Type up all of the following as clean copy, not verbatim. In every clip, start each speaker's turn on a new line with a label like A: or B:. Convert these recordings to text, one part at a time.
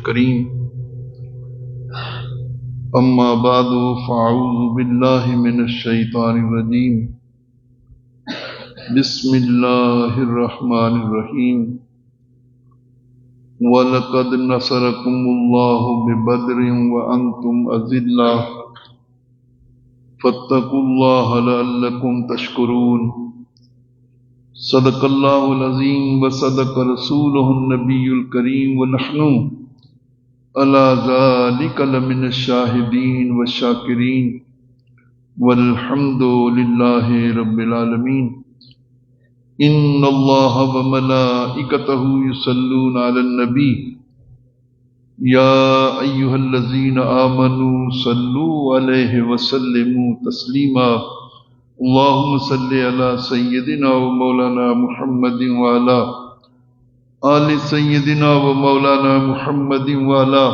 A: الكريم أما بعد فأعوذ بالله من الشيطان الرجيم بسم الله الرحمن الرحيم وَلَقَدْ نَصَرَكُمُ اللَّهُ بِبَدْرٍ وَأَنْتُمْ أَذِلَّةٌ فَاتَّقُوا اللَّهَ لَعَلَّكُمْ تَشْكُرُونَ صدق الله العظيم وصدق رسوله النبي الكريم ونحن على ذلك لمن الشاهدين والشاكرين والحمد لله رب العالمين ان الله وملائكته يصلون على النبي يا ايها الذين امنوا صلوا عليه وسلموا تسليما اللهم صل على سيدنا ومولانا محمد وعلى آل سيدنا ومولانا محمد وعلى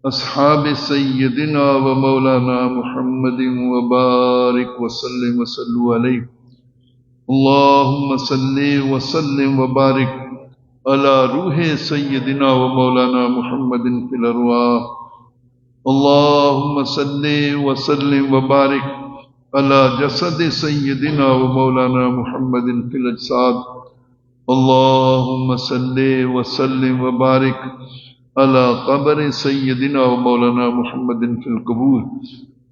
A: اصحاب سيدنا ومولانا محمد وبارك وسلم وصلوا عليه اللهم صل وسلم وبارك على روح سيدنا ومولانا محمد في الارواح اللهم صل وسلم وبارك على جسد سيدنا ومولانا محمد في الاجساد اللهم صل وسلم وبارك على قبر سيدنا ومولانا محمد في القبور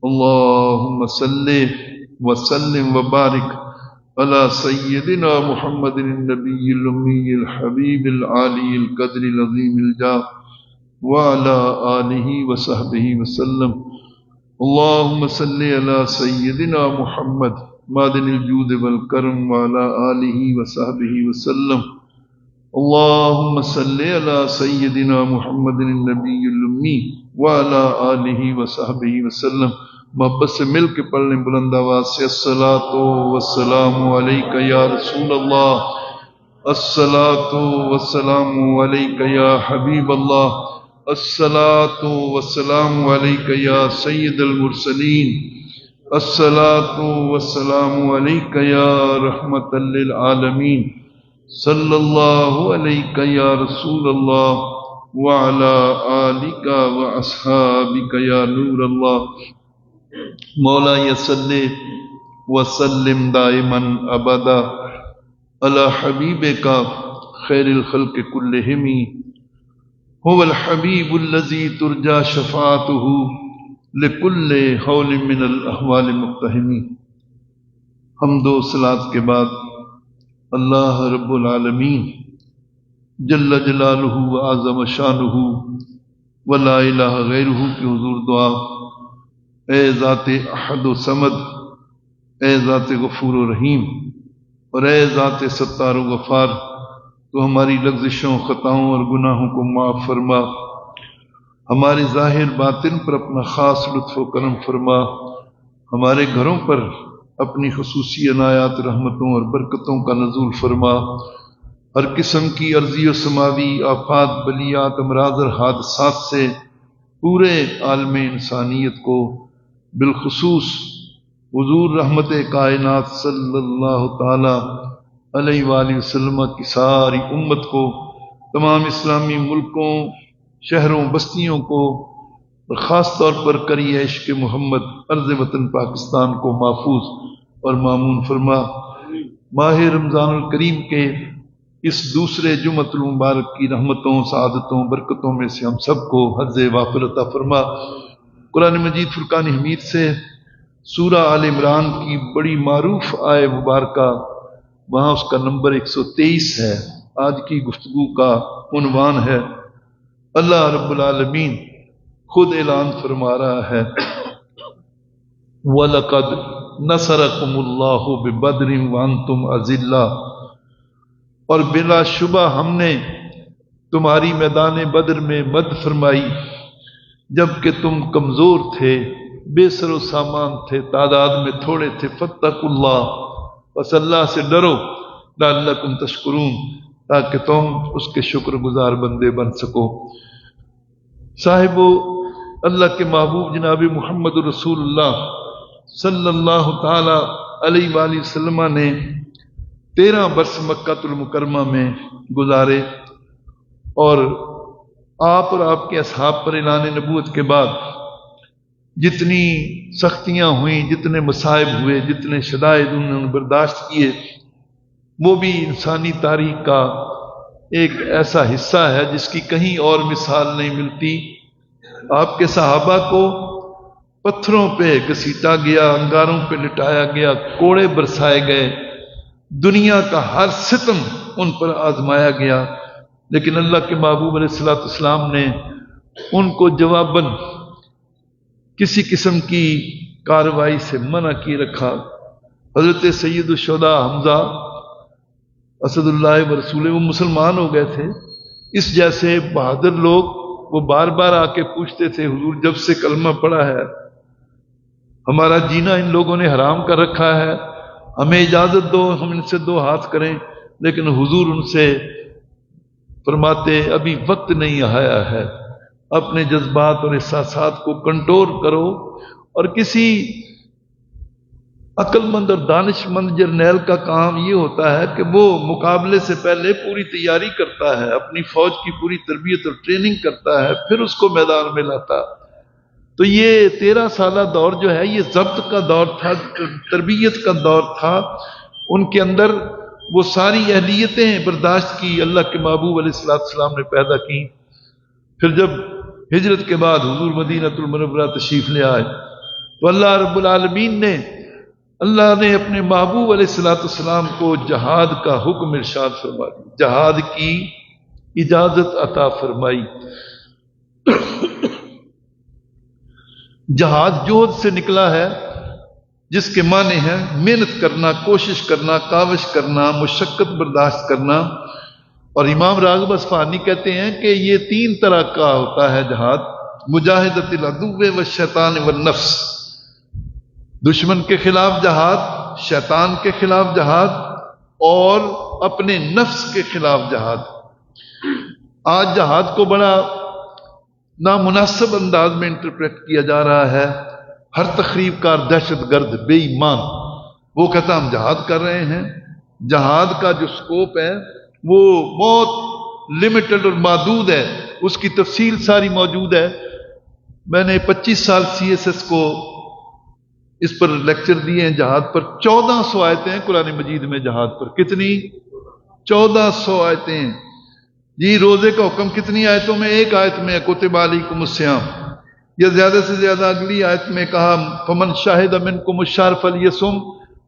A: اللهم صل وسلم وبارك على سيدنا محمد النبي الأمي الحبيب العالي القدر العظيم الجاه وعلى آله وصحبه وسلم اللهم صل على سيدنا محمد معدن الجود والكرم وعلى آله وصحبه وسلم اللهم صل على سيدنا محمد النبي الأمي وعلى آله وصحبه وسلم محبت سے مل کے پڑھ لیں بلند آواز سے الصلاۃ والسلام علیک یا رسول اللہ الصلاۃ والسلام علیک یا حبیب اللہ الصلاۃ والسلام علیک یا سید المرسلین الصلاۃ والسلام علیک یا رحمت للعالمین صلی اللہ علیک یا رسول اللہ وعلی آلک واصحابک یا نور اللہ مولا صلی وسلم دائما ابدا علی حبیبک خیر الخلق کلہم هو الحبیب الذی ترجى شفاعته لکل حول من الاحوال مقتحم۔ حمد و صلوات کے بعد اللہ رب العالمین جل جلالہ و اعظم شانہ و لا الہ غیرہ کی حضور دعا اے ذات احد و صمد، اے ذات غفور و رحیم، اور اے ذات ستار و غفار، تو ہماری لغزشوں، خطاؤں اور گناہوں کو معاف فرما، ہمارے ظاہر باطن پر اپنا خاص لطف و کرم فرما، ہمارے گھروں پر اپنی خصوصی عنایات، رحمتوں اور برکتوں کا نزول فرما، ہر قسم کی ارضی و سماوی آفات، بلیات، امراض اور حادثات سے پورے عالم انسانیت کو، بالخصوص حضور رحمت کائنات صلی اللہ تعالی علیہ وآلہ وسلم کی ساری امت کو، تمام اسلامی ملکوں، شہروں، بستیوں کو، اور خاص طور پر کری عشق محمد ارض وطن پاکستان کو محفوظ اور مامون فرما۔ ماہ رمضان الکریم کے اس دوسرے جمعۃ المبارک کی رحمتوں، سعادتوں، برکتوں میں سے ہم سب کو حظ وافر عطا فرما۔ قرآن مجید فرقان حمید سے سورہ آل عمران کی بڑی معروف آیہ مبارکہ، وہاں اس کا نمبر 123 ہے۔ آج کی گفتگو کا عنوان ہے، اللہ رب العالمین خود اعلان فرما رہا ہے وَلَقَدْ نَصَرَكُمُ اللَّهُ بِبَدْرٍ وَأَنْتُمْ أَذِلَّةٌ، اور بلا شبہ ہم نے تمہاری میدان بدر میں مدد فرمائی جب کہ تم کمزور تھے، بے سر و سامان تھے، تعداد میں تھوڑے تھے۔ فاتقوا اللہ، بس اللہ سے ڈرو، لعلکم تشکرون، تاکہ تم اس کے شکر گزار بندے بن سکو۔ صاحب اللہ کے محبوب جناب محمد رسول اللہ صلی اللہ تعالی علیہ وآلہ وسلم نے 13 برس مکہ المکرمہ میں گزارے، اور آپ اور آپ کے اصحاب پر اعلان نبوت کے بعد جتنی سختیاں ہوئیں، جتنے مصائب ہوئے، جتنے شدائد انہوں نے برداشت کیے، وہ بھی انسانی تاریخ کا ایک ایسا حصہ ہے جس کی کہیں اور مثال نہیں ملتی۔ آپ کے صحابہ کو پتھروں پہ گھسیٹا گیا، انگاروں پہ لٹایا گیا، کوڑے برسائے گئے، دنیا کا ہر ستم ان پر آزمایا گیا، لیکن اللہ کے محبوب علیہ الصلوۃ والسلام نے ان کو جواباً کسی قسم کی کارروائی سے منع کی رکھا۔ حضرت سید الشہداء حمزہ اسد اللہ و رسول، وہ مسلمان ہو گئے تھے۔ اس جیسے بہادر لوگ وہ بار بار آ کے پوچھتے تھے، حضور جب سے کلمہ پڑھا ہے ہمارا جینا ان لوگوں نے حرام کر رکھا ہے، ہمیں اجازت دو ہم ان سے دو ہاتھ کریں، لیکن حضور ان سے فرماتے ابھی وقت نہیں آیا ہے، اپنے جذبات اور احساسات کو کنٹرول کرو۔ اور کسی عقل مند اور دانش مند جرنیل کا کام یہ ہوتا ہے کہ وہ مقابلے سے پہلے پوری تیاری کرتا ہے، اپنی فوج کی پوری تربیت اور ٹریننگ کرتا ہے، پھر اس کو میدان میں لاتا۔ تو یہ 13 سالہ دور جو ہے یہ ضبط کا دور تھا، تربیت کا دور تھا۔ ان کے اندر وہ ساری اہلیتیں برداشت کی اللہ کے محبوب علیہ الصلوۃ والسلام نے پیدا کی۔ پھر جب ہجرت کے بعد حضور مدینہ المنورہ تشریف لے آئے تو اللہ رب العالمین نے اپنے محبوب علیہ الصلوۃ والسلام کو جہاد کا حکم ارشاد فرما دیا، جہاد کی اجازت عطا فرمائی۔ جہاد جوہد سے نکلا ہے، جس کے معنی ہیں محنت کرنا، کوشش کرنا، کاوش کرنا، مشقت برداشت کرنا۔ اور امام راغب اصفہانی کہتے ہیں کہ یہ 3 طرح کا ہوتا ہے جہاد: مجاہدۃ العدو والشیطان والنفس، دشمن کے خلاف جہاد، شیطان کے خلاف جہاد، اور اپنے نفس کے خلاف جہاد۔ آج جہاد کو بڑا نامناسب انداز میں انٹرپریٹ کیا جا رہا ہے۔ ہر تخریب کار، دہشت گرد، بے ایمان وہ کہتا ہم جہاد کر رہے ہیں۔ جہاد کا جو سکوپ ہے وہ بہت لمیٹڈ اور محدود ہے، اس کی تفصیل ساری موجود ہے۔ میں نے 25 سال CSS کو اس پر لیکچر دیے ہیں جہاد پر۔ 1400 آیتیں ہیں قرآن مجید میں جہاد پر۔ کتنی؟ 1400 آیتیں ہیں جی۔ روزے کا حکم کتنی آیتوں میں؟ 1 آیت میں کتب علیکم الصیام، یا زیادہ سے زیادہ اگلی آیت میں کہا فمن شاہد منکم الشہر فلیصم،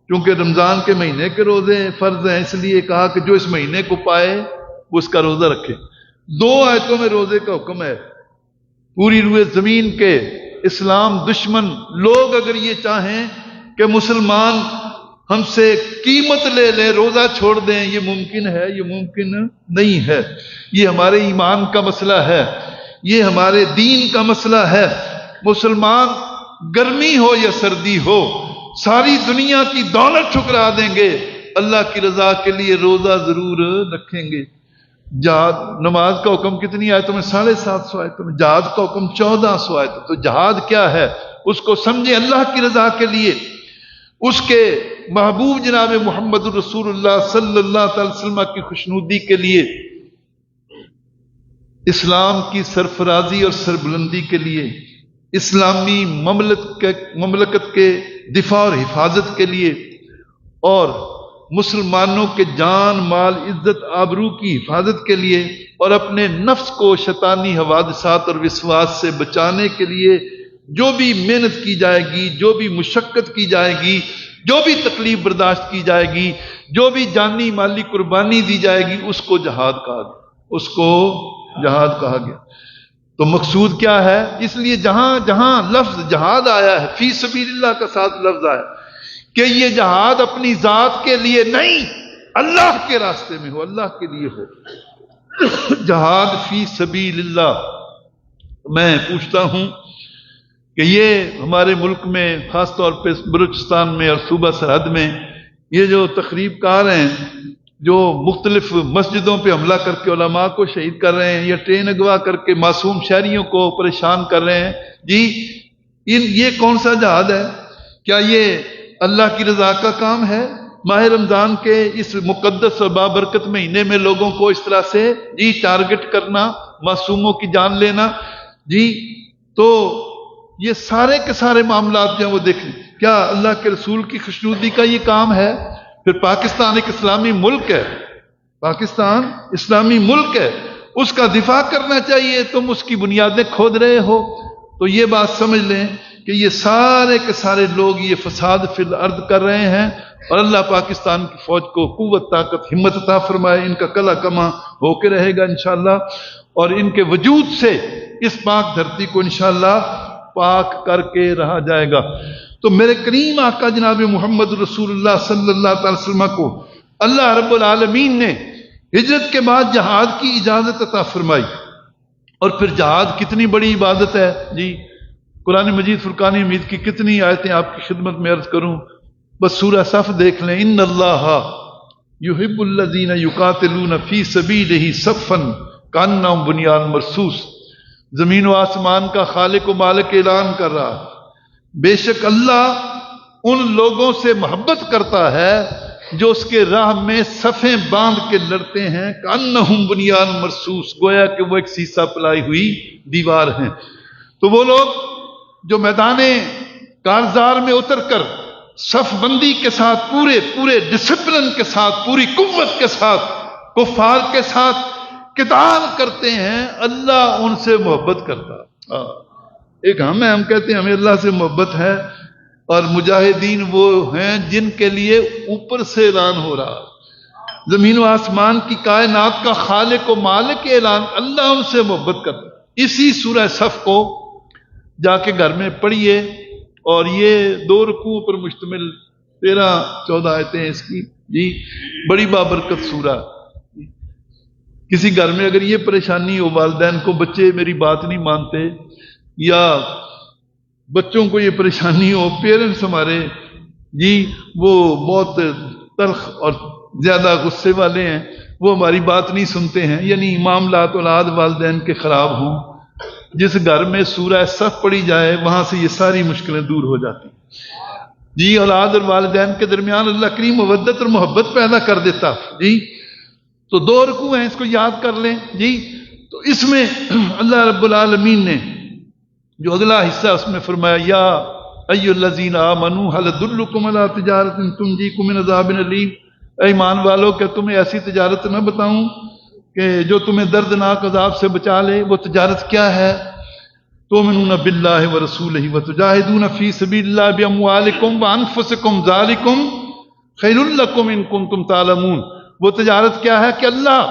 A: کیونکہ رمضان کے مہینے کے روزے فرض ہیں، اس لیے کہا کہ جو اس مہینے کو پائے وہ اس کا روزہ رکھے۔ 2 آیتوں میں روزے کا حکم ہے۔ پوری روئے زمین کے اسلام دشمن لوگ اگر یہ چاہیں کہ مسلمان ہم سے قیمت لے لیں، روزہ چھوڑ دیں، یہ ممکن ہے؟ یہ ممکن نہیں ہے۔ یہ ہمارے ایمان کا مسئلہ ہے، یہ ہمارے دین کا مسئلہ ہے۔ مسلمان گرمی ہو یا سردی ہو ساری دنیا کی دولت ٹھکرا دیں گے، اللہ کی رضا کے لیے روزہ ضرور رکھیں گے۔ جہاد، نماز کا حکم کتنی آیتوں میں؟ 750 آیتوں میں۔ جہاد کا حکم 1400 آیتوں۔ تو جہاد کیا ہے اس کو سمجھیں، اللہ کی رضا کے لیے، اس کے محبوب جناب محمد الرسول اللہ صلی اللہ تعالی وسلم کی خوشنودی کے لیے، اسلام کی سرفرازی اور سربلندی کے لیے، اسلامی مملکت کے دفاع اور حفاظت کے لیے، اور مسلمانوں کے جان مال عزت آبرو کی حفاظت کے لیے، اور اپنے نفس کو شیطانی حوادثات اور وسواس سے بچانے کے لیے جو بھی محنت کی جائے گی، جو بھی مشقت کی جائے گی، جو بھی تکلیف برداشت کی جائے گی، جو بھی جانی مالی قربانی دی جائے گی، اس کو جہاد کہا گیا، اس کو جہاد کہا گیا۔ تو مقصود کیا ہے؟ اس لیے جہاں جہاں لفظ جہاد آیا ہے، فی سبیل اللہ کا ساتھ لفظ آیا کہ یہ جہاد اپنی ذات کے لیے نہیں، اللہ کے راستے میں ہو، اللہ کے لیے ہو۔ جہاد فی سبیل اللہ۔ میں پوچھتا ہوں کہ یہ ہمارے ملک میں خاص طور پہ بلوچستان میں اور صوبہ سرحد میں یہ جو تخریب کار ہیں، جو مختلف مسجدوں پہ حملہ کر کے علماء کو شہید کر رہے ہیں، یا ٹرین اغوا کر کے معصوم شہریوں کو پریشان کر رہے ہیں، جی یہ کون سا جہاد ہے؟ کیا یہ اللہ کی رضا کا کام ہے؟ ماہ رمضان کے اس مقدس اور بابرکت مہینے میں لوگوں کو اس طرح سے ٹارگٹ کرنا، معصوموں کی جان لینا جی، تو یہ سارے کے سارے معاملات جو ہیں وہ دیکھیں. کیا اللہ کے رسول کی خوشنودی کا یہ کام ہے؟ پھر پاکستان ایک اسلامی ملک ہے، پاکستان اسلامی ملک ہے، اس کا دفاع کرنا چاہیے، تم اس کی بنیادیں کھود رہے ہو. تو یہ بات سمجھ لیں کہ یہ سارے کے سارے لوگ یہ فساد فی الارض کر رہے ہیں، اور اللہ پاکستان کی فوج کو قوت، طاقت، ہمت عطا فرمائے. ان کا کلا کما ہو کے رہے گا انشاءاللہ، اور ان کے وجود سے اس پاک دھرتی کو انشاءاللہ پاک کر کے رہا جائے گا. تو میرے کریم آقا جناب محمد رسول اللہ صلی اللہ تعالی وسلم کو اللہ رب العالمین نے ہجرت کے بعد جہاد کی اجازت عطا فرمائی. اور پھر جہاد کتنی بڑی عبادت ہے جی. قرآن مجید فرقان حمید کی کتنی آیتیں آپ کی خدمت میں عرض کروں، بس سورہ صف دیکھ لیں. ان اللہ یحب الذین یقاتلون فی سبیلہ صفا کانہم بنیان مرصوص. زمین و آسمان کا خالق و مالک اعلان کر رہا ہے، بے شک اللہ ان لوگوں سے محبت کرتا ہے جو اس کے راہ میں صفیں باندھ کے لڑتے ہیں. کانہم بنیان مرصوص، گویا کہ وہ ایک سیسا پلائی ہوئی دیوار ہیں. تو وہ لوگ جو میدان کارزار میں اتر کر صف بندی کے ساتھ پورے ڈسپلن کے ساتھ، پوری قوت کے ساتھ کفار کے ساتھ قتال کرتے ہیں، اللہ ان سے محبت کرتا. ایک ہم کہتے ہیں ہمیں اللہ سے محبت ہے، اور مجاہدین وہ ہیں جن کے لیے اوپر سے اعلان ہو رہا، زمین و آسمان کی کائنات کا خالق و مالک اعلان، اللہ ان سے محبت کرتا. اسی سورہ صف کو جا کے گھر میں پڑھیے، اور یہ 2 رکوع پر مشتمل 13-14 آیتیں اس کی جی، بڑی بابرکت سورہ. کسی گھر میں اگر یہ پریشانی ہو والدین کو، بچے میری بات نہیں مانتے، یا بچوں کو یہ پریشانی ہو، پیرنٹس ہمارے جی وہ بہت تلخ اور زیادہ غصے والے ہیں، وہ ہماری بات نہیں سنتے ہیں، یعنی معاملات اولاد والدین کے خراب ہوں، جس گھر میں سورہ صف پڑھی جائے وہاں سے یہ ساری مشکلیں دور ہو جاتی جی. اولاد اور والدین کے درمیان اللہ کریم مودت اور محبت پیدا کر دیتا جی. تو 2 رکوع ہیں، اس کو یاد کر لیں جی. تو اس میں اللہ رب العالمین نے جو اگلا حصہ اس میں فرمایا، یا ایھا الذین آمنوا هل ادلکم علی تجارۃ تنجیکم من عذاب علیم. اے ایمان والو، کہ تمہیں ایسی تجارت نہ بتاؤں کہ جو تمہیں دردناک عذاب سے بچا لے؟ وہ تجارت کیا ہے؟ تؤمنون باللہ ورسولہ وتجاہدون فی سبیل اللہ باموالکم وانفسکم ذالکم خیر لکم ان کنتم تعلمون. وہ تجارت کیا ہے کہ اللہ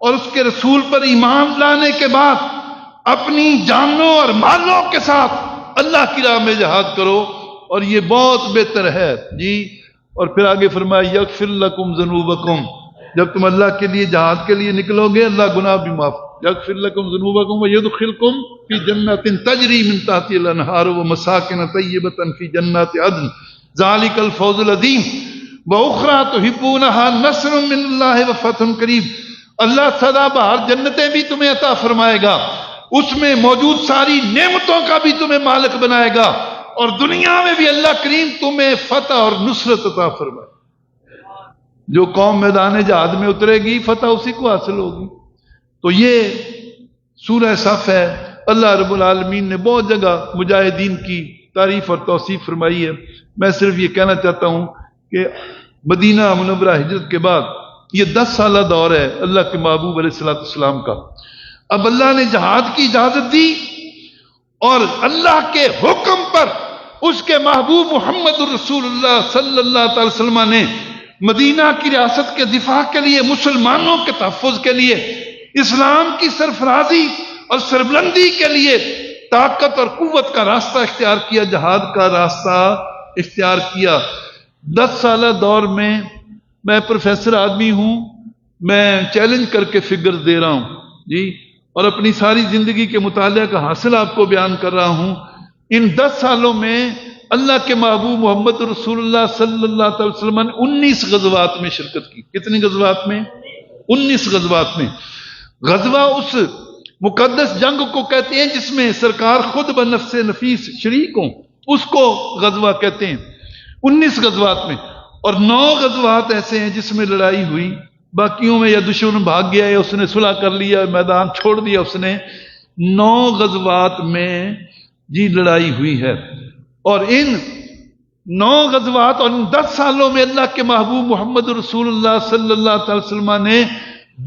A: اور اس کے رسول پر ایمان لانے کے بعد اپنی جانوں اور مالوں کے ساتھ اللہ کی راہ میں جہاد کرو، اور یہ بہت بہتر ہے جی. اور پھر آگے فرمایا یغفر لکم ذنوبکم. جب تم اللہ کے لیے جہاد کے لیے نکلو گے، اللہ گناہ بھی معاف. یغفر لکم ذنوبکم ویدخلکم فی جنات تجری من تحتها الانہار ومساکن طیبۃ فی جنات عدن ذلک الفوز العظیم واخری تحبونها نصر من اللہ وفتح قریب. اللہ سدا بہار جنتیں بھی تمہیں عطا فرمائے گا، اس میں موجود ساری نعمتوں کا بھی تمہیں مالک بنائے گا، اور دنیا میں بھی اللہ کریم تمہیں فتح اور نصرت عطا فرمائے. جو قوم میدان جہاد میں اترے گی فتح اسی کو حاصل ہوگی. تو یہ سورہ صف ہے. اللہ رب العالمین نے بہت جگہ مجاہدین کی تعریف اور توصیف فرمائی ہے. میں صرف یہ کہنا چاہتا ہوں کہ مدینہ منورہ ہجرت کے بعد یہ 10 سالہ دور ہے اللہ کے محبوب علیہ الصلوۃ والسلام کا. اب اللہ نے جہاد کی اجازت دی، اور اللہ کے حکم پر اس کے محبوب محمد رسول اللہ صلی اللہ تعالی وسلم نے مدینہ کی ریاست کے دفاع کے لیے، مسلمانوں کے تحفظ کے لیے، اسلام کی سرفرازی اور سربلندی کے لیے طاقت اور قوت کا راستہ اختیار کیا، جہاد کا راستہ اختیار کیا. 10 سالہ دور میں میں پروفیسر آدمی ہوں، میں چیلنج کر کے فگر دے رہا ہوں جی، اور اپنی ساری زندگی کے مطالعہ کا حاصل آپ کو بیان کر رہا ہوں. ان 10 سالوں میں اللہ کے محبوب محمد رسول اللہ صلی اللہ علیہ وسلم نے 19 غزوات میں شرکت کی. کتنی غزوات میں؟ 19 غزوات میں. غزوہ اس مقدس جنگ کو کہتے ہیں جس میں سرکار خود بنفس نفیس شریک ہوں، اس کو غزوہ کہتے ہیں. 19 غزوات میں، اور 9 غزوات ایسے ہیں جس میں لڑائی ہوئی باقیوں میں یا دشمن بھاگ گیا یا اس نے صلح کر لیا، میدان چھوڑ دیا اس نے. 9 غزوات میں جی لڑائی ہوئی ہے، اور ان 9 غزوات اور ان 10 سالوں میں اللہ کے محبوب محمد رسول اللہ صلی اللہ علیہ وسلم نے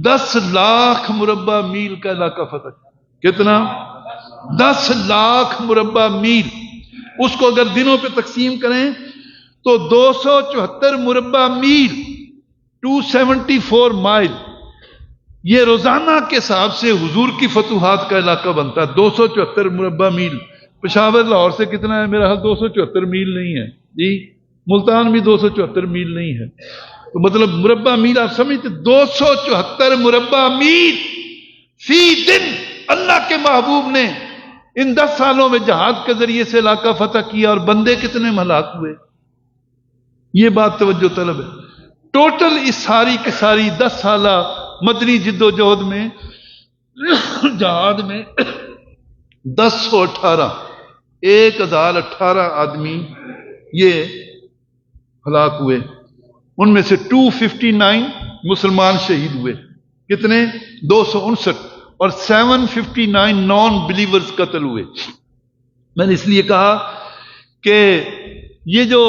A: 10 لاکھ مربع میل کا علاقہ فتح کیا. کتنا؟ 10 لاکھ مربع میل. اس کو اگر دنوں پہ تقسیم کریں تو 274 مربع میل 274 مائل یہ روزانہ کے حساب سے حضور کی فتوحات کا علاقہ بنتا ہے. 274 مربع میل. پشاور لاہور سے کتنا ہے؟ میرا حال 274 میل نہیں ہے جی. ملتان بھی 274 میل نہیں ہے. تو مطلب مربع میل آپ سمجھتے، 274 مربع میل فی دن اللہ کے محبوب نے ان 10 سالوں میں جہاد کے ذریعے سے علاقہ فتح کیا. اور بندے کتنے ہلاک ہوئے، یہ بات توجہ طلب ہے. ٹوٹل اس ساری کی ساری 10 سالہ مدنی جد و جہد میں جہاد میں 1018 آدمی یہ ہلاک ہوئے. ان میں سے 259 مسلمان شہید ہوئے. کتنے؟ 259. اور 759 نان بلیورز قتل ہوئے. میں نے اس لیے کہا کہ یہ جو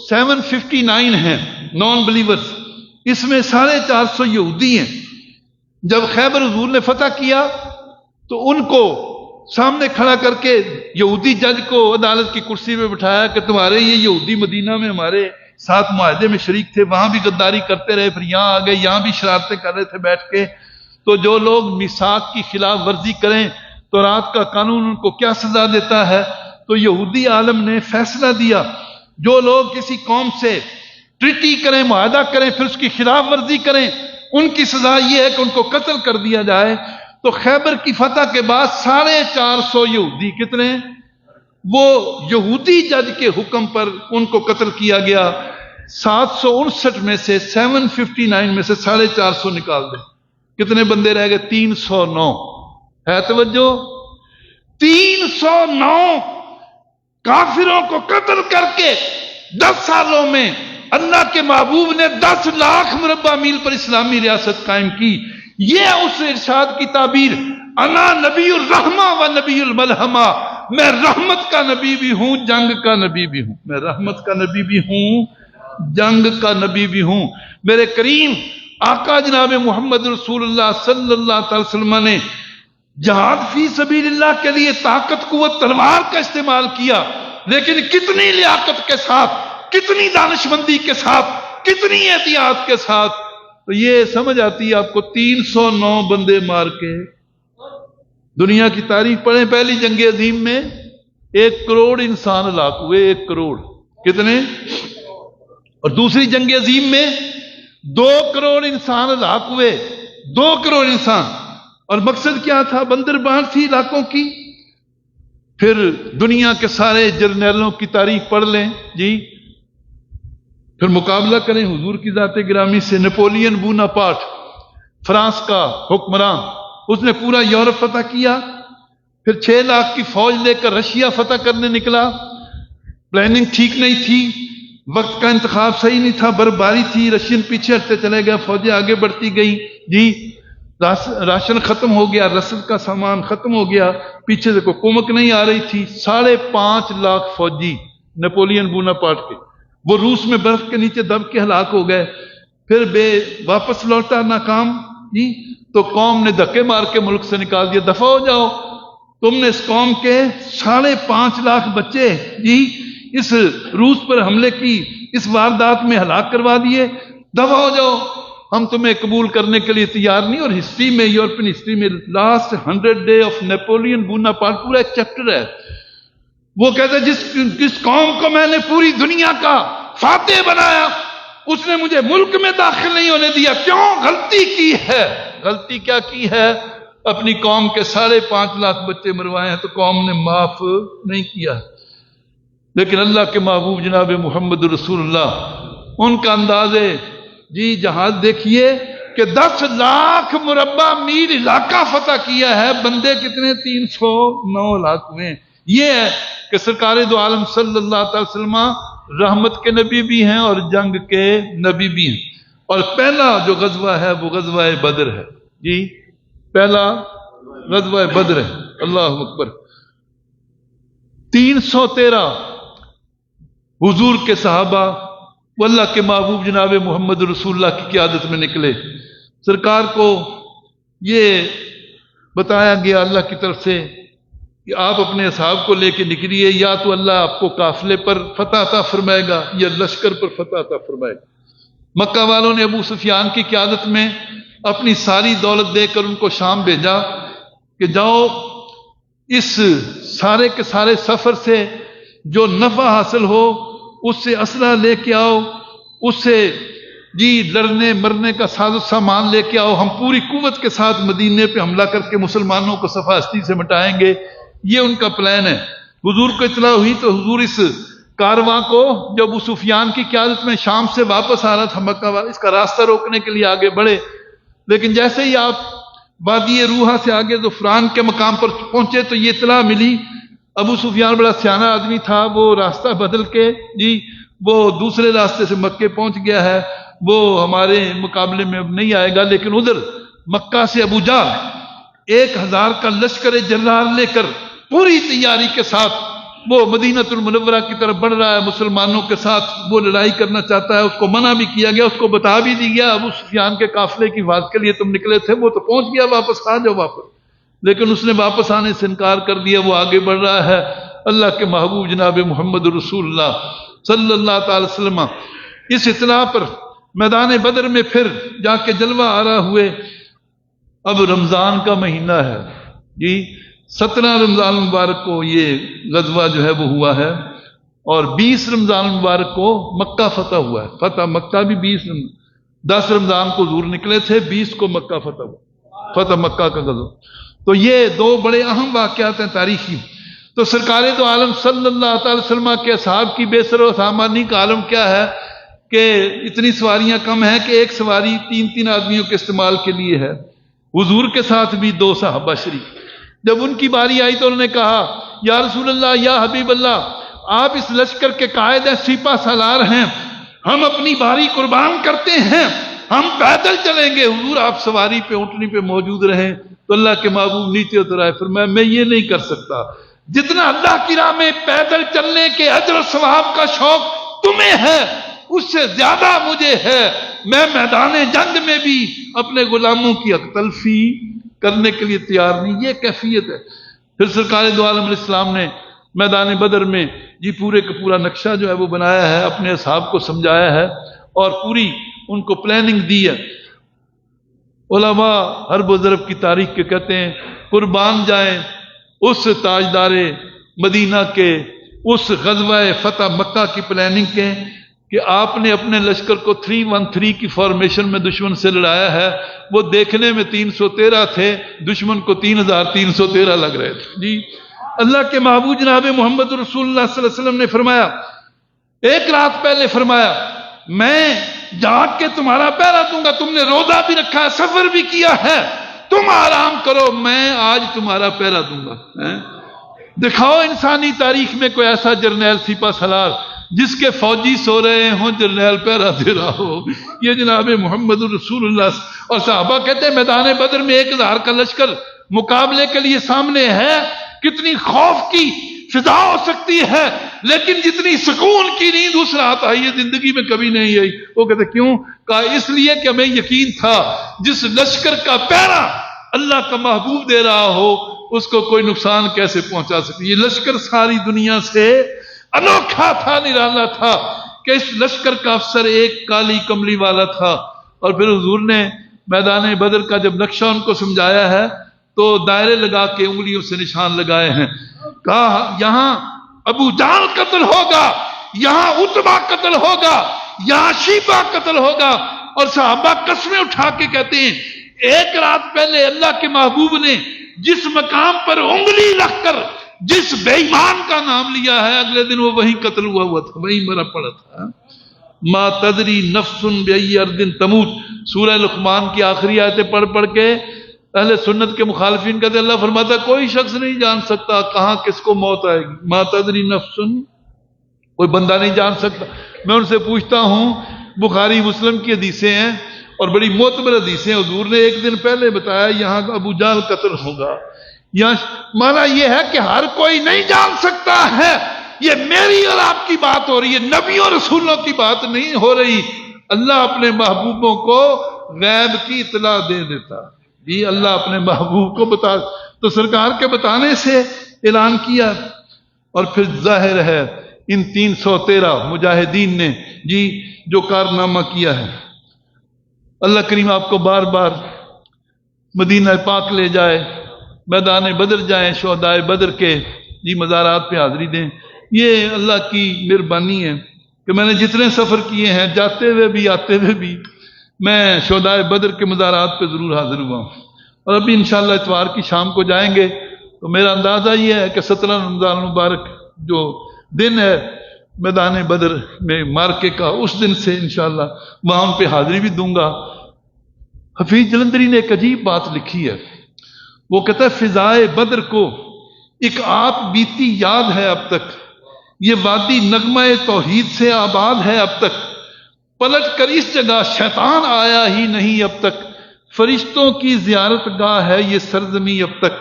A: 759 ہیں نان بلیورز، اس میں 450 یہودی ہیں. جب خیبر حضور نے فتح کیا تو ان کو سامنے کھڑا کر کے یہودی جج کو عدالت کی کرسی پہ بٹھایا کہ تمہارے یہ یہودی مدینہ میں ہمارے ساتھ معاہدے میں شریک تھے، وہاں بھی غداری کرتے رہے، پھر یہاں آ گئے، یہاں بھی شرارتیں کر رہے تھے بیٹھ کے. تو جو لوگ میثاق کی خلاف ورزی کریں تو رات کا قانون ان کو کیا سزا دیتا ہے. تو یہودی عالم نے فیصلہ دیا جو لوگ کسی قوم سے ٹریٹی کریں، معاہدہ کریں، پھر اس کی خلاف ورزی کریں، ان کی سزا یہ ہے کہ ان کو قتل کر دیا جائے. تو خیبر کی فتح کے بعد 450 یہودی کتنے؟ وہ یہودی جج کے حکم پر ان کو قتل کیا گیا. 759 میں سے 759 میں سے 450 نکال دیں، کتنے بندے رہ گئے؟ 309. ہے توجہ؟ 309 کافروں کو قتل کر کے 10 سالوں میں اللہ کے محبوب نے 10 لاکھ مربع میل پر اسلامی ریاست قائم کی. یہ اس ارشاد کی تعبیر، انا نبی الرحمہ و نبی الملحمہ، میں رحمت کا نبی بھی ہوں، جنگ کا نبی بھی ہوں. میں رحمت کا نبی بھی ہوں، جنگ کا نبی بھی ہوں. میرے کریم آقا جناب محمد رسول اللہ صلی اللہ تعالی وسلم نے جہاد فی سبیل اللہ کے لیے طاقت قوت تلوار کا استعمال کیا، لیکن کتنی لیاقت کے ساتھ، کتنی دانشمندی کے ساتھ، کتنی احتیاط کے ساتھ. تو یہ سمجھ آتی ہے آپ کو 309 بندے مار کے. دنیا کی تاریخ پڑھیں، پہلی جنگ عظیم میں 1 کروڑ انسان ہلاک ہوئے. 1 کروڑ کتنے؟ اور دوسری جنگ عظیم میں 2 کروڑ انسان ہلاک ہوئے. 2 کروڑ انسان. اور مقصد کیا تھا؟ بندربان تھی علاقوں کی. پھر دنیا کے سارے جرنیلوں کی تاریخ پڑھ لیں جی، پھر مقابلہ کریں حضور کی ذات گرامی سے. نپولین بوناپارٹ فرانس کا حکمران، اس نے پورا یورپ فتح کیا. پھر 6 لاکھ کی فوج لے کر رشیا فتح کرنے نکلا. پلاننگ ٹھیک نہیں تھی، وقت کا انتخاب صحیح نہیں تھا، برفباری تھی، رشین پیچھے ہٹتے چلے گئے، فوجیں آگے بڑھتی گئی جی. راشن ختم ہو گیا، رسد کا سامان ختم ہو گیا، پیچھے سے کوئی کمک نہیں آ رہی تھی. 5.5 لاکھ فوجی نپولین بوناپارٹ کے، وہ روس میں برف کے نیچے دب کے ہلاک ہو گئے. پھر واپس لوٹا ناکام جی. تو قوم نے دھکے مار کے ملک سے نکال دیا، دفع ہو جاؤ. تم نے اس قوم کے 5.5 لاکھ بچے جی اس روس پر حملے کی اس واردات میں ہلاک کروا دیے، دفع ہو جاؤ، ہم تمہیں قبول کرنے کے لیے تیار نہیں. اور ہسٹری میں، یورپین ہسٹری میں last 100 day of Napoleon Bonaparte پورا ایک چیپٹر ہے. وہ کہتے ہیں جس قوم کو میں نے پوری دنیا کا فاتح بنایا، اس نے مجھے ملک میں داخل نہیں ہونے دیا. کیوں؟ غلطی کی ہے. غلطی کیا کی ہے؟ اپنی قوم کے 5.5 لاکھ بچے مروائے ہیں تو قوم نے معاف نہیں کیا. لیکن اللہ کے محبوب جناب محمد رسول اللہ، ان کا انداز جی جہاد دیکھیے کہ 10 لاکھ مربع میل علاقہ فتح کیا ہے. بندے کتنے؟ 309 لاکھ ہوئے. یہ ہے کہ سرکار دو عالم صلی اللہ تعالی وسلم رحمت کے نبی بھی ہیں اور جنگ کے نبی بھی ہیں. اور پہلا جو غزوہ ہے وہ غزوہ بدر ہے جی، پہلا غزوہ بدر ہے۔ اللہ اکبر۔ 313 حضور کے صحابہ وہ اللہ کے محبوب جناب محمد رسول اللہ کی قیادت میں نکلے۔ سرکار کو یہ بتایا گیا اللہ کی طرف سے کہ آپ اپنے اصحاب کو لے کے نکلیے، یا تو اللہ آپ کو قافلے پر فتح عطا فرمائے گا یا لشکر پر فتح عطا فرمائے گا۔ مکہ والوں نے ابو سفیان کی قیادت میں اپنی ساری دولت دے کر ان کو شام بھیجا کہ جاؤ اس سارے کے سارے سفر سے جو نفع حاصل ہو اس سے اسلحہ لے کے آؤ، اس سے جی لڑنے مرنے کا ساز و سامان لے کے آؤ، ہم پوری قوت کے ساتھ مدینے پہ حملہ کر کے مسلمانوں کو صفحہ ہستی سے مٹائیں گے۔ یہ ان کا پلان ہے۔ حضور کو اطلاع ہوئی تو حضور اس کارواں کو جو ابو سفیان کی قیادت میں شام سے واپس آ رہا تھا مکہ والا، اس کا راستہ روکنے کے لیے آگے بڑھے، لیکن جیسے ہی آپ وادی روحا سے آگے زعفران کے مقام پر پہنچے تو یہ اطلاع ملی ابو سفیان بڑا سیانہ آدمی تھا، وہ راستہ بدل کے جی وہ دوسرے راستے سے مکے پہنچ گیا ہے، وہ ہمارے مقابلے میں اب نہیں آئے گا۔ لیکن ادھر مکہ سے ابو جہل 1000 کا لشکر جرار لے کر پوری تیاری کے ساتھ وہ مدینہ المنورہ کی طرف بڑھ رہا ہے، مسلمانوں کے ساتھ وہ لڑائی کرنا چاہتا ہے۔ اس کو منع بھی کیا گیا، اس کو بتا بھی دی گیا ابو سفیان کے قافلے کی حفاظت کے لیے تم نکلے تھے، وہ تو پہنچ گیا، واپس آ جاؤ واپس، لیکن اس نے واپس آنے سے انکار کر دیا، وہ آگے بڑھ رہا ہے۔ اللہ کے محبوب جناب محمد رسول اللہ صلی اللہ تعالی وسلم اس اطلاع پر میدان بدر میں پھر جا کے جلوہ آرا ہوئے۔ اب رمضان کا مہینہ ہے جی، 17 رمضان مبارک کو یہ غزوہ جو ہے وہ ہوا ہے، اور 20 رمضان مبارک کو مکہ فتح ہوا ہے۔ فتح مکہ بھی 10 رمضان کو حضور نکلے تھے، 20 کو مکہ فتح ہوا، فتح مکہ کا غزوہ۔ تو یہ دو بڑے اہم واقعات ہیں تاریخی۔ تو سرکار دو عالم صلی اللہ تعالی وسلم کے اصحاب کی بے سر و سامانی کا عالم کیا ہے کہ اتنی سواریاں کم ہیں کہ ایک سواری 3 آدمیوں کے استعمال کے لیے ہے۔ حضور کے ساتھ بھی 2 صحابہ شریک۔ جب ان کی باری آئی تو انہوں نے کہا یا رسول اللہ، یا حبیب اللہ، آپ اس لشکر کے قائد ہیں، سپہ سالار ہیں، ہم اپنی باری قربان کرتے ہیں، ہم پیدل چلیں گے، حضور آپ سواری پہ اونٹنی پہ موجود رہیں۔ تو اللہ کے محبوب نیچے اترائے، فرمایا میں یہ نہیں کر سکتا، جتنا اللہ کی راہ میں پیدل چلنے کے اجر و ثواب کا شوق تمہیں ہے اس سے زیادہ مجھے ہے۔ میں میدان جنگ میں بھی اپنے غلاموں کی حق تلفی کرنے کے لیے تیار نہیں۔ یہ کیفیت ہے۔ پھر سرکار دو عالم علیہ السلام نے میدان بدر میں جی پورے کا پورا نقشہ جو ہے وہ بنایا ہے، اپنے اصحاب کو سمجھایا ہے اور پوری ان کو پلاننگ دی ہے۔ علماء حرب و ضرب کی تاریخ کے کہتے ہیں قربان جائیں اس تاجدار مدینہ کے اس غزوہ فتح مکہ کی پلاننگ کے کہ آپ نے اپنے لشکر کو 313 کی فارمیشن میں دشمن سے لڑایا ہے۔ وہ دیکھنے میں 313 تھے، دشمن کو 3313 لگ رہے تھے جی۔ اللہ کے محبوب جناب محمد رسول اللہ صلی اللہ علیہ وسلم نے فرمایا، ایک رات پہلے فرمایا میں جاگ کے تمہارا پہرا دوں گا، تم نے روزہ بھی رکھا ہے، سفر بھی کیا ہے، تم آرام کرو، میں آج تمہارا پہرا دوں گا۔ دکھاؤ انسانی تاریخ میں کوئی ایسا جرنیل سپہ سالار جس کے فوجی سو رہے ہوں، جرنیل پہرا دے رہا ہو۔ یہ جناب محمد رسول اللہ اور صحابہ کہتے ہیں میدان بدر میں 1000 کا لشکر مقابلے کے لیے سامنے ہے، کتنی خوف کی فضا ہو سکتی ہے، لیکن جتنی سکون کی نیند اس رات آئی ہے زندگی میں کبھی نہیں آئی۔ وہ کہتے کیوں؟ کہا اس لیے کہ ہمیں یقین تھا جس لشکر کا پہرا اللہ کا محبوب دے رہا ہو اس کو کوئی نقصان کیسے پہنچا سکتی۔ یہ لشکر ساری دنیا سے انوکھا تھا، نرالا تھا کہ اس لشکر کا افسر ایک کالی کملی والا تھا۔ اور پھر حضور نے میدان بدر کا جب نقشہ ان کو سمجھایا ہے تو دائرے لگا کے انگلیوں سے نشان لگائے ہیں، کہا یہاں ابو جہل قتل ہوگا، یہاں عتبہ قتل ہوگا، یہاں شیبہ قتل ہوگا۔ اور صحابہ قسمیں اٹھا کے کہتے ہیں ایک رات پہلے اللہ کے محبوب نے جس مقام پر انگلی رکھ کر جس بے ایمان کا نام لیا ہے اگلے دن وہ وہیں قتل ہوا تھا، وہیں مرا پڑا تھا۔ ما تدری نفس بأی ارض تموت، سورہ لقمان کی آخری آیتیں پڑھ کے اہل سنت کے مخالفین کہتے ہیں اللہ فرماتا ہے کوئی شخص نہیں جان سکتا کہاں کس کو موت آئے گی۔ ما تدری نفس، کوئی بندہ نہیں جان سکتا۔ میں ان سے پوچھتا ہوں بخاری مسلم کی حدیثیں ہیں اور بڑی معتبر حدیثیں. حضور نے ایک دن پہلے بتایا یہاں ابو جہل قتل ہوگا. یہاں مانا یہ ہے کہ ہر کوئی نہیں جان سکتا ہے. یہ میری اور آپ کی بات ہو رہی ہے، نبیوں اور رسولوں کی بات نہیں ہو رہی. اللہ اپنے محبوبوں کو غیب کی اطلاع دے دیتا. جی اللہ اپنے محبوب کو بتا، تو سرکار کے بتانے سے اعلان کیا. اور پھر ظاہر ہے ان 313 مجاہدین نے جی جو کارنامہ کیا ہے. اللہ کریم آپ کو بار بار مدینہ پاک لے جائے، میدان بدر جائیں، شہدائے بدر کے جی مزارات پہ حاضری دیں. یہ اللہ کی مہربانی ہے کہ میں نے جتنے سفر کیے ہیں، جاتے ہوئے بھی آتے ہوئے بھی، میں شہدائے بدر کے مزارات پہ ضرور حاضر ہوا ہوں. اور ابھی انشاءاللہ اتوار کی شام کو جائیں گے. تو میرا اندازہ یہ ہے کہ 17 رمضان المبارک جو دن ہے میدان بدر میں مارکے کا، اس دن سے انشاءاللہ وہاں ان پہ حاضری بھی دوں گا. حفیظ جلندری نے ایک عجیب بات لکھی ہے. وہ کہتا ہے فضائے بدر کو ایک آپ بیتی یاد ہے اب تک، یہ وادی نغمہ توحید سے آباد ہے اب تک، پلٹ کر اس جگہ شیطان آیا ہی نہیں اب تک، فرشتوں کی زیارت گاہ ہے یہ سرزمی اب تک،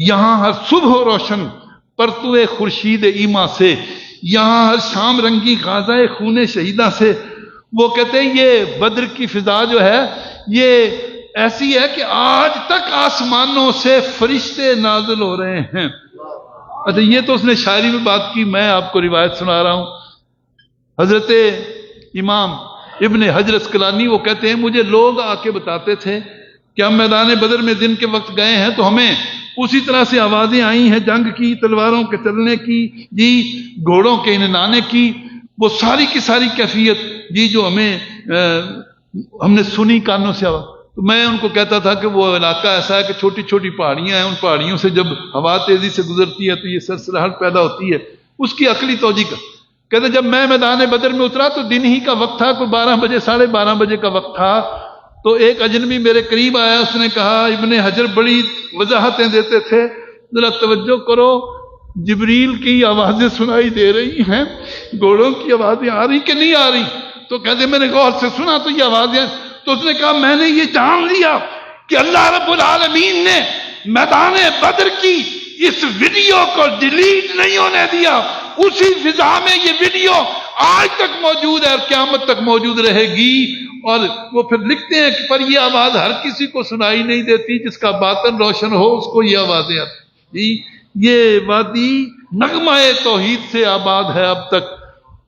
A: یہاں ہر صبح روشن پرتو خورشید ایما سے، یہاں ہر شام رنگی غازہ خون شہیدہ سے. وہ کہتے ہیں یہ بدر کی فضا جو ہے یہ ایسی ہے کہ آج تک آسمانوں سے فرشتے نازل ہو رہے ہیں. اچھا یہ تو اس نے شاعری میں بات کی، میں آپ کو روایت سنا رہا ہوں. حضرت امام ابن حجر اسقلانی وہ کہتے ہیں مجھے لوگ آ کے بتاتے تھے کہ ہم میدان بدر میں دن کے وقت گئے ہیں تو ہمیں اسی طرح سے آوازیں آئی ہیں جنگ کی، تلواروں کے چلنے کی، جی گھوڑوں کے انانے کی، وہ ساری کی ساری کیفیت جی جو ہم نے سنی کانوں سے آواز. تو میں ان کو کہتا تھا کہ وہ علاقہ ایسا ہے کہ چھوٹی چھوٹی پہاڑیاں ہیں، ان پہاڑیوں سے جب ہوا تیزی سے گزرتی ہے تو یہ سرسراہٹ پیدا ہوتی ہے. اس کی عقلی توجہ کا کہتے جب میں میدان بدر میں اترا تو دن ہی کا وقت تھا، کوئی 12 بجے 12:30 بجے کا وقت تھا. تو ایک اجنبی میرے قریب آیا، اس نے کہا ابن حجر بڑی وضاحتیں دیتے تھے، ذرا توجہ کرو، جبریل کی آوازیں سنائی دے رہی ہیں، گھوڑوں کی آوازیں آ رہی کہ نہیں آ رہی. تو کہتے میں نے غور سے سنا تو یہ آوازیں. تو اس نے کہا میں نے یہ جان لیا کہ اللہ رب العالمین نے میدان بدر کی اس ویڈیو کو ڈیلیٹ نہیں ہونے دیا. اسی فضا میں یہ ویڈیو آج تک موجود ہے اور قیامت تک موجود رہے گی. اور وہ پھر لکھتے ہیں کہ پر یہ آواز ہر کسی کو سنائی نہیں دیتی، جس کا باطن روشن ہو اس کو یہ آوازیں آتی. یہ وادی نغمہ توحید سے آباد ہے اب تک.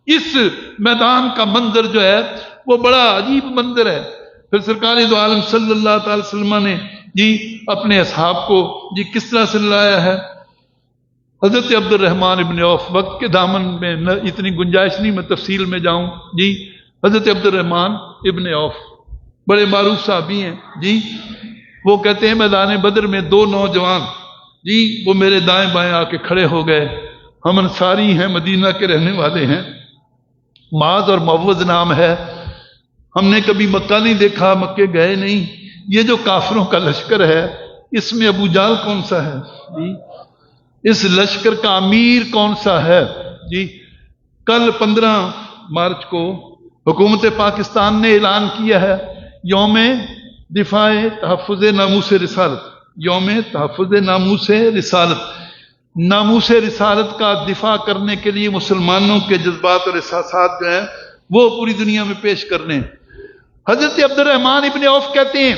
A: اس میدان کا منظر جو ہے وہ بڑا عجیب منظر ہے. پھر سرکار دو عالم صلی اللہ تعالی وسلم نے جی اپنے اصحاب کو جی کس طرح سے لایا ہے. حضرت عبد الرحمن ابن عوف، وقت کے دامن میں اتنی گنجائش نہیں میں تفصیل میں جاؤں جی. حضرت عبد الرحمن ابن عوف بڑے معروف صحابی ہیں جی. وہ کہتے ہیں میدان بدر میں 2 نوجوان جی وہ میرے دائیں بائیں آ کے کھڑے ہو گئے. ہم انصاری ہیں، مدینہ کے رہنے والے ہیں، معاذ اور معوذ نام ہے. ہم نے کبھی مکہ نہیں دیکھا، مکے گئے نہیں. یہ جو کافروں کا لشکر ہے اس میں ابو جہل کون سا ہے جی؟ اس لشکر کا امیر کون سا ہے جی؟ کل 15 مارچ کو حکومت پاکستان نے اعلان کیا ہے یوم دفاع تحفظ ناموس رسالت. یوم تحفظ ناموس رسالت. ناموس رسالت کا دفاع کرنے کے لیے مسلمانوں کے جذبات اور احساسات جو ہیں وہ پوری دنیا میں پیش کرنے. حضرت عبد الرحمن ابن عوف کہتے ہیں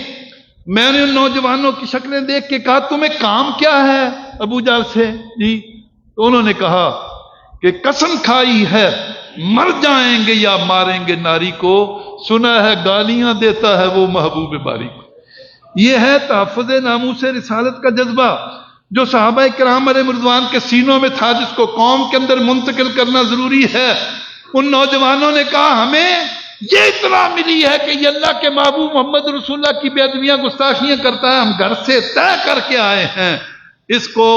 A: میں نے ان نوجوانوں کی شکلیں دیکھ کے کہا تمہیں کام کیا ہے ابو جہل سے جی؟ تو انہوں نے کہا کہ قسم کھائی ہے مر جائیں گے یا ماریں گے ناری کو، سنا ہے گالیاں دیتا ہے وہ محبوب باری کو. یہ ہے تحفظ ناموس رسالت کا جذبہ جو صحابہ کرام علیہ رضوان کے سینوں میں تھا، جس کو قوم کے اندر منتقل کرنا ضروری ہے. ان نوجوانوں نے کہا ہمیں یہ اطلاع ملی ہے کہ یہ اللہ کے محبوب محمد رسول اللہ کی بے ادبیاں گستاخیاں کرتا ہے، ہم گھر سے طے کر کے آئے ہیں، اس کو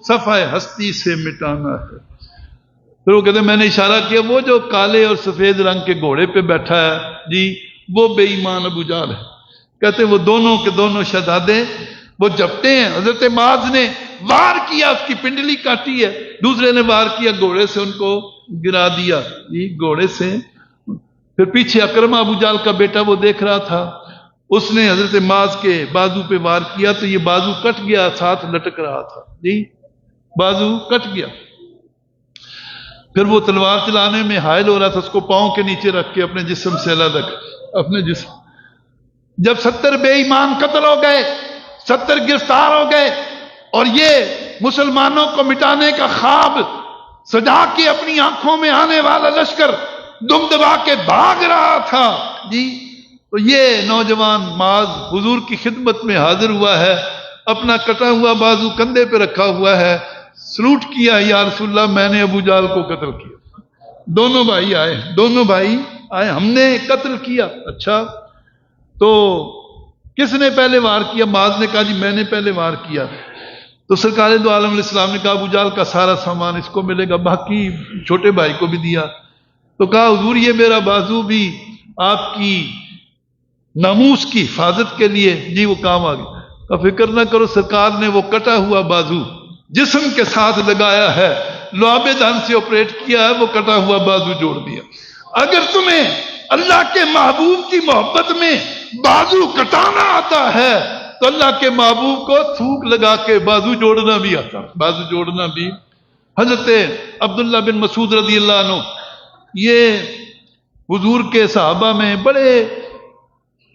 A: صفحہ ہستی سے مٹانا ہے. پھر وہ کہتے ہیں میں نے اشارہ کیا وہ جو کالے اور سفید رنگ کے گھوڑے پہ بیٹھا ہے جی وہ بے ایمان ابو جہل ہے. کہتے ہیں وہ دونوں کے دونوں شہزادے وہ جپٹے ہیں. حضرت معاذ نے وار کیا، اس کی پنڈلی کاٹی ہے، دوسرے نے وار کیا گھوڑے سے ان کو گرا دیا جی گھوڑے سے. پھر پیچھے اکرمہ ابو جال کا بیٹا وہ دیکھ رہا تھا، اس نے حضرت معاذ کے بازو پہ وار کیا تو یہ بازو کٹ گیا، ساتھ لٹک رہا تھا، جی بازو کٹ گیا۔ پھر وہ تلوار چلانے میں حائل ہو رہا تھا، اس کو پاؤں کے نیچے رکھ کے اپنے جسم سے الگ اپنے جسم، جب 70 بے ایمان قتل ہو گئے، 70 گرفتار ہو گئے، اور یہ مسلمانوں کو مٹانے کا خواب سجا کے اپنی آنکھوں میں آنے والا لشکر دم دبا کے بھاگ رہا تھا، جی تو یہ نوجوان معاذ حضور کی خدمت میں حاضر ہوا ہے، اپنا کٹا ہوا بازو کندھے پہ رکھا ہوا ہے، سلوٹ کیا، یا رسول اللہ میں نے ابو جال کو قتل کیا۔ دونوں بھائی آئے، ہم نے قتل کیا۔ اچھا تو کس نے پہلے وار کیا؟ معاذ نے کہا جی میں نے پہلے وار کیا۔ تو سرکار دو عالم علیہ السلام نے کہا ابو جال کا سارا سامان اس کو ملے گا، باقی چھوٹے بھائی کو بھی دیا۔ تو کہا حضور یہ میرا بازو بھی آپ کی ناموس کی حفاظت کے لیے، جی وہ کام آ گیا۔ کہا فکر نہ کرو، سرکار نے وہ کٹا ہوا بازو جسم کے ساتھ لگایا ہے، لعاب دہن سے آپریٹ کیا ہے، وہ کٹا ہوا بازو جوڑ دیا۔ اگر تمہیں اللہ کے محبوب کی محبت میں بازو کٹانا آتا ہے تو اللہ کے محبوب کو تھوک لگا کے بازو جوڑنا بھی آتا، بازو جوڑنا بھی۔ حضرت عبداللہ بن مسعود رضی اللہ عنہ یہ حضور کے صحابہ میں بڑے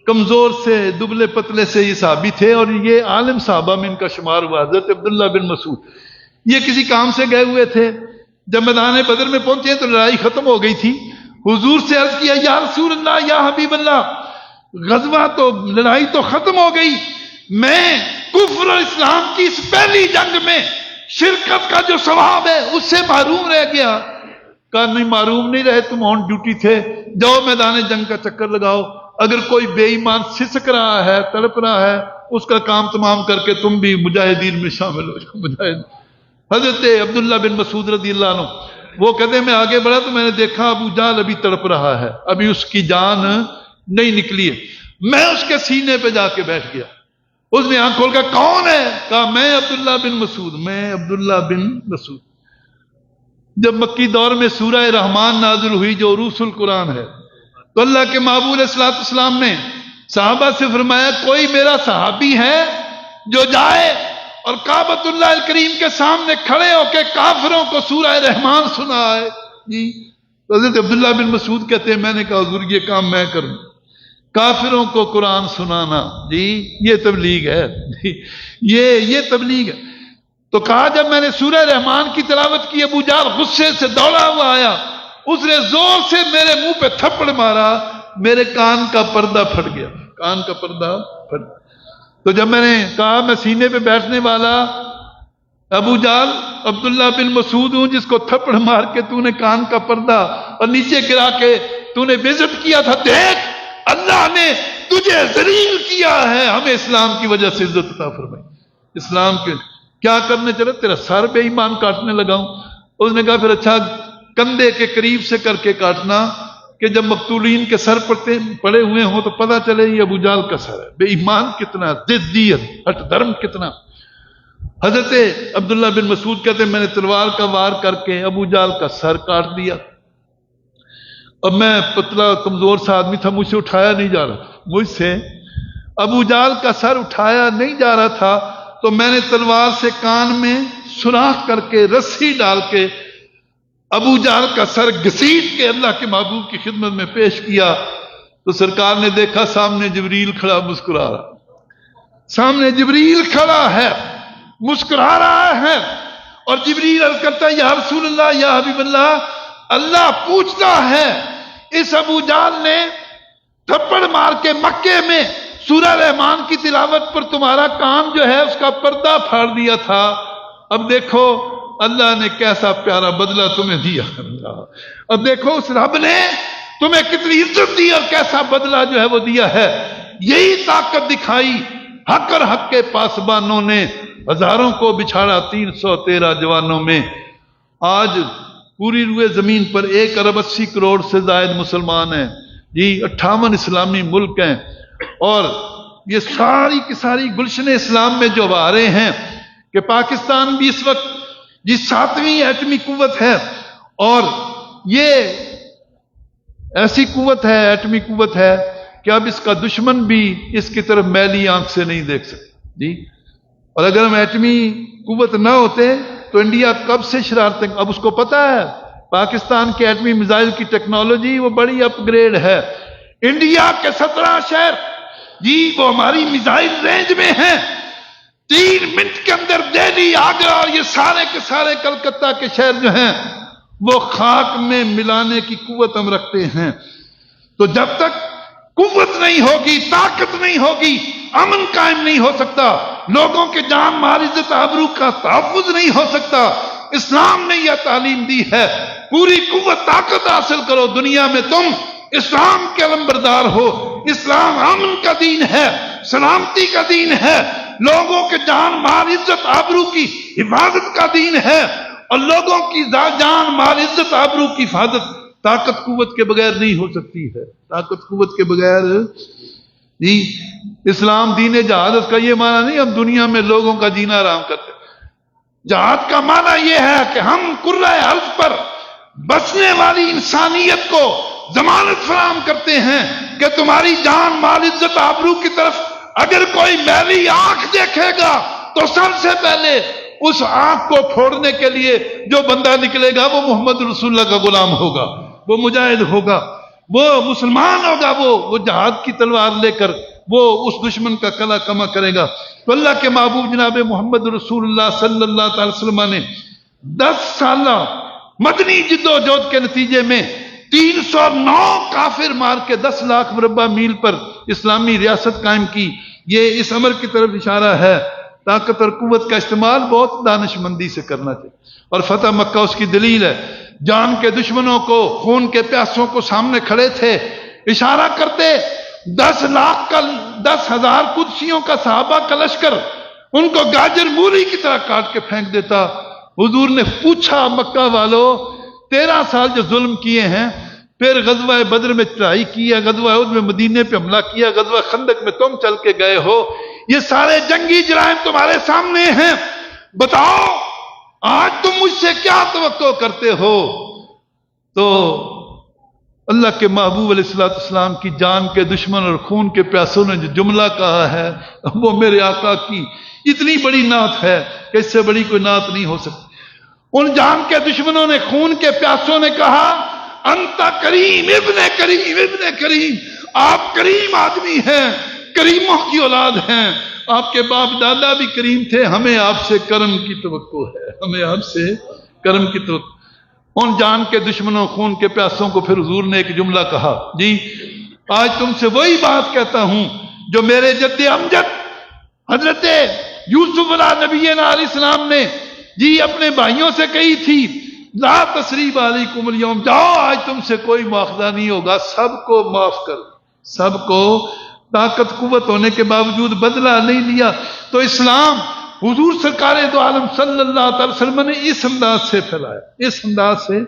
A: کمزور سے دبلے پتلے سے یہ صحابی تھے، اور یہ عالم صحابہ میں ان کا شمار ہوا۔ حضرت عبداللہ بن مسعود یہ کسی کام سے گئے ہوئے تھے، جب میدان بدر میں پہنچے تو لڑائی ختم ہو گئی تھی۔ حضور سے عرض کیا یا رسول اللہ، یا حبیب اللہ، غزوہ تو لڑائی تو ختم ہو گئی، میں کفر اور اسلام کی اس پہلی جنگ میں شرکت کا جو ثواب ہے اس سے محروم رہ گیا۔ کہا نہیں معروم نہیں رہے، تم آن ڈیوٹی تھے، جاؤ میدان جنگ کا چکر لگاؤ، اگر کوئی بے ایمان سسک رہا ہے، تڑپ رہا ہے، اس کا کام تمام کر کے تم بھی مجاہدین میں شامل ہو جاؤ۔ مجاہد حضرت عبداللہ بن مسعود رضی اللہ عنہ وہ کہتے ہیں میں آگے بڑھا تو میں نے دیکھا ابو جہل ابھی تڑپ رہا ہے، ابھی اس کی جان نہیں نکلی ہے۔ میں اس کے سینے پہ جا کے بیٹھ گیا، اس نے آنکھ کھول کر کون ہے؟ کہا میں عبداللہ بن مسعود، میں عبداللہ بن مسعود۔ جب مکی دور میں سورہ رحمان نازل ہوئی جو عروس القرآن ہے، تو اللہ کے محبوب علیہ الصلوۃ والسلام نے صحابہ سے فرمایا کوئی میرا صحابی ہے جو جائے اور کعبۃ اللہ الکریم کے سامنے کھڑے ہو کے کافروں کو سورہ رحمان سنائے؟ جی حضرت عبداللہ بن مسعود کہتے ہیں میں نے کہا حضور یہ کام میں کروں، کافروں کو قرآن سنانا، جی یہ تبلیغ ہے، یہ تبلیغ ہے۔ تو کہا جب میں نے سورہ رحمان کی تلاوت کی، ابو جہل غصے سے دوڑا ہوا آیا، اس نے زور سے میرے منہ پہ تھپڑ مارا، میرے کان کا پردہ پھٹ گیا، کان کا پردہ پھٹ گیا۔ تو جب میں نے کہا میں سینے پہ بیٹھنے والا ابو جہل عبداللہ بن مسعود ہوں جس کو تھپڑ مار کے تو نے کان کا پردہ اور نیچے گرا کے تو نے بے عزت کیا تھا، دیکھ اللہ نے تجھے ذلیل کیا ہے، ہمیں اسلام کی وجہ سے عزت عطا فرمائی۔ اسلام کے کیا کرنے چلے؟ تیرا سر بے ایمان کاٹنے لگاؤں۔ اس نے کہا پھر اچھا کندھے کے قریب سے کر کے کاٹنا کہ جب مقتولین کے سر پڑے ہوئے ہوں تو پتہ چلے یہ ابو جہل کا سر ہے۔ بے ایمان کتنا، ضدیت، ہٹ دھرم کتنا۔ حضرت عبداللہ بن مسعود کہتے ہیں میں نے تلوار کا وار کر کے ابو جہل کا سر کاٹ دیا۔ اب میں پتلا کمزور سا آدمی تھا، مجھ سے اٹھایا نہیں جا رہا تھا، مجھ سے ابو جہل کا سر اٹھایا نہیں جا رہا تھا، تو میں نے تلوار سے کان میں سوراخ کر کے رسی ڈال کے ابو جہل کا سر گھسیٹ کے اللہ کے محبوب کی خدمت میں پیش کیا۔ تو سرکار نے دیکھا سامنے جبریل کھڑا مسکرا رہا، سامنے جبریل کھڑا ہے مسکرا رہا ہے، اور جبریل عرض کرتا ہے یا رسول اللہ، یا حبیب اللہ، اللہ پوچھتا ہے اس ابو جہل نے تھپڑ مار کے مکے میں سورہ رحمان کی تلاوت پر تمہارا کان جو ہے اس کا پردہ پھاڑ دیا تھا، اب دیکھو اللہ نے کیسا پیارا بدلہ تمہیں دیا، اب دیکھو اس رب نے تمہیں کتنی عزت دی اور کیسا بدلہ جو ہے وہ دیا ہے۔ یہی طاقت دکھائی حق اور حق کے پاسبانوں نے، ہزاروں کو بچھاڑا 313 جوانوں میں۔ آج پوری روئے زمین پر 1 ارب 80 کروڑ سے زائد مسلمان ہیں، جی 58 اسلامی ملک ہیں، اور یہ ساری کی ساری گلشن اسلام میں جو آ رہے ہیں کہ پاکستان بھی اس وقت جی 7ویں ایٹمی قوت ہے، اور یہ ایسی قوت ہے، ایٹمی قوت ہے کہ اب اس کا دشمن بھی اس کی طرف میلی آنکھ سے نہیں دیکھ سکتا جی۔ اور اگر ہم ایٹمی قوت نہ ہوتے تو انڈیا کب سے شرارتیں، اب اس کو پتا ہے پاکستان کے ایٹمی میزائل کی ٹیکنالوجی وہ بڑی اپ گریڈ ہے، انڈیا کے 17 شہر جی وہ ہماری میزائل رینج میں ہیں، 3 منٹ کے اندر دہلی، آگرہ اور یہ سارے کے سارے کلکتہ کے شہر جو ہیں وہ خاک میں ملانے کی قوت ہم رکھتے ہیں۔ تو جب تک قوت نہیں ہوگی، طاقت نہیں ہوگی، امن قائم نہیں ہو سکتا، لوگوں کے جان مال عزت آبرو کا تحفظ نہیں ہو سکتا۔ اسلام نے یہ تعلیم دی ہے پوری قوت طاقت حاصل کرو، دنیا میں تم اسلام کے علمبردار ہو۔ اسلام امن کا دین ہے، سلامتی کا دین ہے، لوگوں کے جان مال عزت آبرو کی حفاظت کا دین ہے، اور لوگوں کی جان مال عزت آبرو کی حفاظت طاقت قوت کے بغیر نہیں ہو سکتی ہے، طاقت قوت کے بغیر جی۔ اسلام دین جہاد کا یہ معنی نہیں ہم دنیا میں لوگوں کا جینا آرام کرتے، جہاد کا معنی یہ ہے کہ ہم کرۂ ارض پر بسنے والی انسانیت کو ضمانت فراہم کرتے ہیں کہ تمہاری جان مال عزت آبرو کی طرف اگر کوئی میلی آنکھ دیکھے گا تو سب سے پہلے اس آنکھ کو پھوڑنے کے لیے جو بندہ نکلے گا وہ محمد رسول اللہ کا غلام ہوگا، وہ مجاہد ہوگا، وہ مسلمان ہوگا، وہ جہاد کی تلوار لے کر وہ اس دشمن کا کلا کما کرے گا۔ تو اللہ کے محبوب جناب محمد رسول اللہ صلی اللہ تعالی وسلم نے 10 سالہ مدنی جد و جہد کے نتیجے میں 309 کافر مار کے 10 لاکھ مربع میل پر اسلامی ریاست قائم کی۔ یہ اس امر کی طرف اشارہ ہے، طاقت اور قوت کا استعمال بہت دانش مندی سے کرنا چاہیے، اور فتح مکہ اس کی دلیل ہے۔ جان کے دشمنوں کو، خون کے پیاسوں کو سامنے کھڑے تھے، اشارہ کرتے 10,000 قدسیوں کا صحابہ کا لشکر ان کو گاجر مولی کی طرح کاٹ کے پھینک دیتا۔ حضور نے پوچھا مکہ والو 13 سال جو ظلم کیے ہیں، پھر غزوہ بدر میں چڑھائی کیا، غزوہ احد میں مدینے پہ حملہ کیا، غزوہ خندق میں تم چل کے گئے ہو، یہ سارے جنگی جرائم تمہارے سامنے ہیں، بتاؤ آج تم مجھ سے کیا توقع کرتے ہو؟ تو اللہ کے محبوب علیہ الصلوۃ والسلام کی جان کے دشمن اور خون کے پیاسوں نے جو جملہ کہا ہے وہ میرے آقا کی اتنی بڑی نعت ہے کہ اس سے بڑی کوئی نعت نہیں ہو سکتی۔ ان جان کے دشمنوں نے، خون کے پیاسوں نے کہا انت کریم ابن کریم ابن کریم، آپ کریم آدمی ہیں، کریموں کی اولاد ہیں، آپ کے باپ دادا بھی کریم تھے، ہمیں آپ سے کرم کی توقع ہے، ہمیں آپ سے کرم کی توقع۔ ان جان کے دشمنوں، خون کے پیاسوں کو پھر حضور نے ایک جملہ کہا، جی آج تم سے وہی بات کہتا ہوں جو میرے جد امجد حضرت یوسف علیہ نبینا علیہ السلام نے جی اپنے بھائیوں سے کہی تھی، لا تثریب علیکم اليوم، جاؤ آج تم سے کوئی مواخذہ نہیں ہوگا، سب کو معاف کر، سب کو۔ طاقت قوت ہونے کے باوجود بدلہ نہیں لیا۔ تو اسلام حضور سرکار دو عالم صلی اللہ تعالی وسلم نے اس انداز سے پھیلایا، اس انداز سے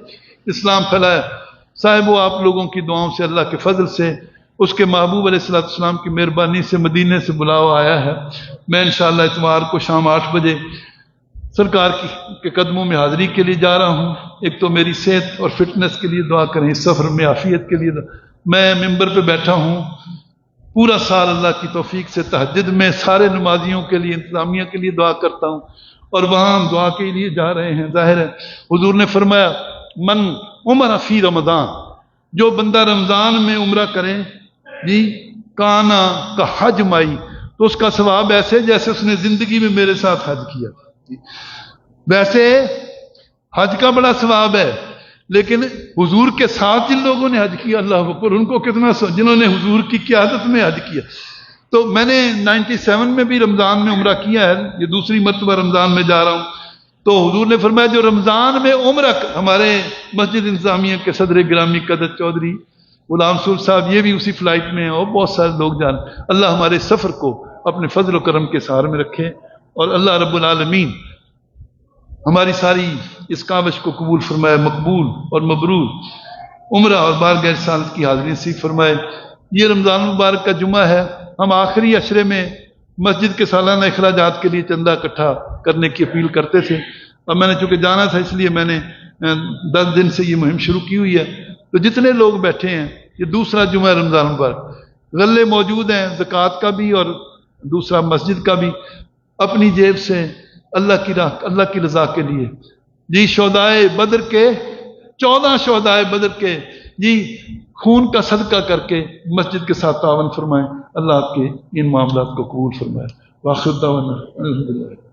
A: اسلام پھیلایا۔ صاحب وہ آپ لوگوں کی دعاؤں سے، اللہ کے فضل سے، اس کے محبوب علیہ الصلوۃ والسلام کی مہربانی سے مدینے سے بلاوا آیا ہے۔ میں انشاءاللہ اتوار کو شام 8 بجے سرکار کے قدموں میں حاضری کے لیے جا رہا ہوں۔ ایک تو میری صحت اور فٹنس کے لیے دعا کریں، اس سفر میں عافیت کے لیے میں ممبر پہ بیٹھا ہوں پورا سال، اللہ کی توفیق سے تہجد میں سارے نمازیوں کے لیے، انتظامیہ کے لیے دعا کرتا ہوں، اور وہاں ہم دعا کے لیے جا رہے ہیں۔ ظاہر ہے حضور نے فرمایا من عمر فی رمضان، جو بندہ رمضان میں عمرہ کرے جی کانا کا حج مائی، تو اس کا ثواب ایسے جیسے اس نے زندگی میں میرے ساتھ حج کیا۔ ویسے حج کا بڑا ثواب ہے، لیکن حضور کے ساتھ جن لوگوں نے حج کیا، اللہ اکبر، ان کو کتنا، جنہوں نے حضور کی قیادت میں حج کیا۔ تو میں نے 97 میں بھی رمضان میں عمرہ کیا ہے، یہ دوسری مرتبہ رمضان میں جا رہا ہوں۔ تو حضور نے فرمایا جو رمضان میں عمرہ، ہمارے مسجد انتظامیہ کے صدر گرامی قدر چودھری غلام سور صاحب یہ بھی اسی فلائٹ میں ہیں، اور بہت سارے لوگ جان، اللہ ہمارے سفر کو اپنے فضل و کرم کے سہارے میں رکھے، اور اللہ رب العالمین ہماری ساری اس کاوش کو قبول فرمائے، مقبول اور مبرور عمرہ اور بارگاہ رسالت کی حاضری نصیب فرمائے۔ یہ رمضان مبارک کا جمعہ ہے، ہم آخری عشرے میں مسجد کے سالانہ اخراجات کے لیے چندہ اکٹھا کرنے کی اپیل کرتے تھے، اور میں نے چونکہ جانا تھا اس لیے میں نے 10 دن سے یہ مہم شروع کی ہوئی ہے۔ تو جتنے لوگ بیٹھے ہیں، یہ دوسرا جمعہ رمضان پر، غلے موجود ہیں زکوٰۃ کا بھی اور دوسرا مسجد کا بھی، اپنی جیب سے اللہ کی راہ، اللہ کی رضا کے لیے جی شہدائے بدر کے 14 شہدائے بدر کے جی خون کا صدقہ کر کے مسجد کے ساتھ تعاون فرمائیں. اللہ آپ کے ان معاملات کو قبول فرمائے. واخر دعوانا الحمدللہ.